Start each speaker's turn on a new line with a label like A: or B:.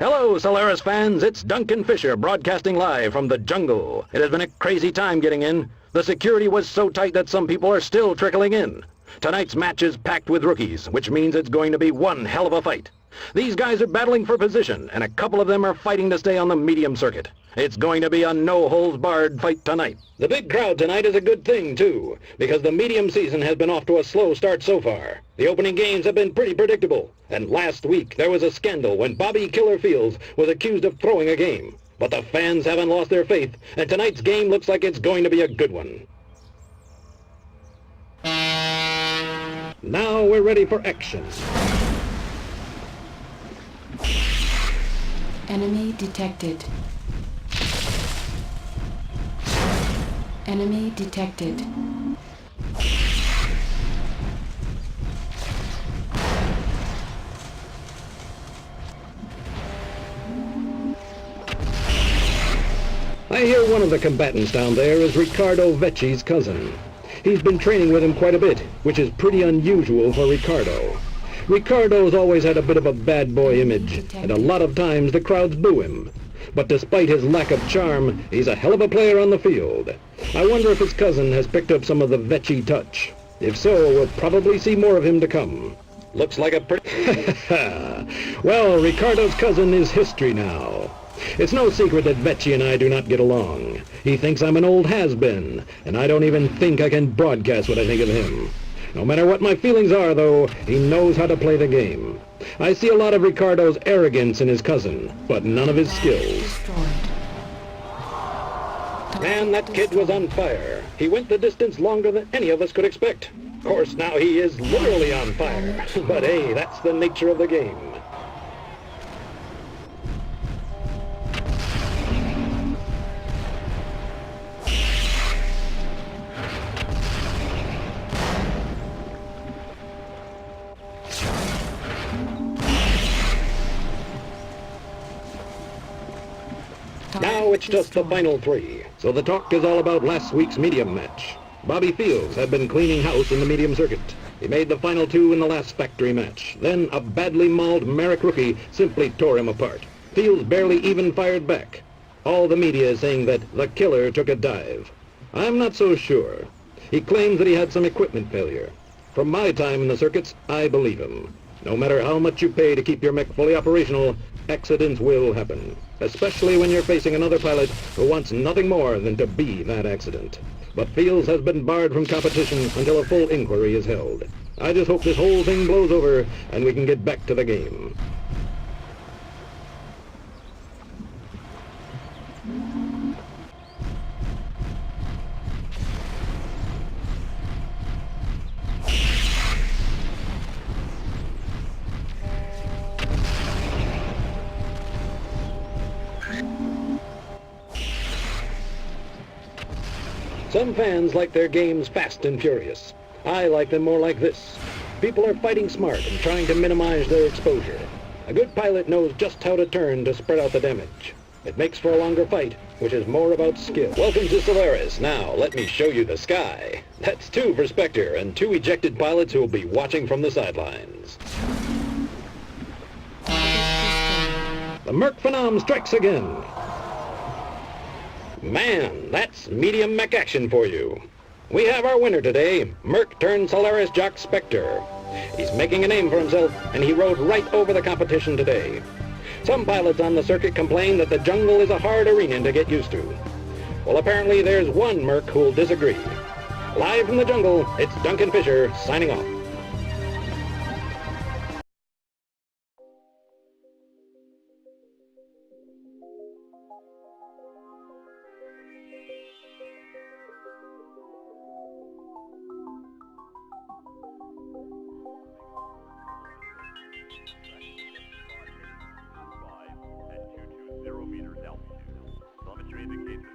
A: Hello, Solaris fans. It's Duncan Fisher broadcasting live from the jungle. It has been a crazy time getting in. The security was so tight that some people are still trickling in. Tonight's match is packed with rookies, which means it's going to be one hell of a fight. These guys are battling for position, and a couple of them are fighting to stay on the medium circuit. It's going to be a no-holds-barred fight tonight. The big crowd tonight is a good thing, too, because the medium season has been off to a slow start so far. The opening games have been pretty predictable, and last week there was a scandal when Bobby Killer Fields was accused of throwing a game. But the fans haven't lost their faith, and tonight's game looks like it's going to be a good one. Now we're ready for action.
B: Enemy detected. Enemy detected.
A: I hear one of the combatants down there is Ricardo Vecchi's cousin. He's been training with him quite a bit, which is pretty unusual for Ricardo. Ricardo's always had a bit of a bad boy image, and a lot of times the crowds boo him. But despite his lack of charm, he's a hell of a player on the field. I wonder if his cousin has picked up some of the Vecchi touch. If so, we'll probably see more of him to come. Looks like a pretty... Well, Ricardo's cousin is history now. It's no secret that Vecchi and I do not get along. He thinks I'm an old has-been, and I don't even think I can broadcast what I think of him. No matter what my feelings are, though, he knows how to play the game. I see a lot of Ricardo's arrogance in his cousin, but none of his skills. Man, that kid was on fire. He went the distance longer than any of us could expect. Of course, now he is literally on fire. But hey, that's the nature of the game. Now it's just the final three, so the talk is all about last week's medium match. Bobby Fields had been cleaning house in the medium circuit. He made the final two in the last factory match. Then a badly mauled Merrick rookie simply tore him apart. Fields barely even fired back. All the media is saying that the killer took a dive. I'm not so sure. He claims that he had some equipment failure. From my time in the circuits, I believe him. No matter how much you pay to keep your mech fully operational, accidents will happen, especially when you're facing another pilot who wants nothing more than to be that accident. But Fields has been barred from competition until a full inquiry is held. I just hope this whole thing blows over and we can get back to the game. Some fans like their games fast and furious. I like them more like this. People are fighting smart and trying to minimize their exposure. A good pilot knows just how to turn to spread out the damage. It makes for a longer fight, which is more about skill. Welcome to Solaris. Now, let me show you the sky. That's 2 for Spectre and 2 ejected pilots who will be watching from the sidelines. The Merc Phenom strikes again. Man, that's medium mech action for you. We have our winner today, Merc turned Solaris jock Spectre. He's making a name for himself, and he rode right over the competition today. Some pilots on the circuit complain that the jungle is a hard arena to get used to. Well, apparently there's one Merc who'll disagree. Live from the jungle, it's Duncan Fisher signing off.
C: Meters altitude. Telemetry indicates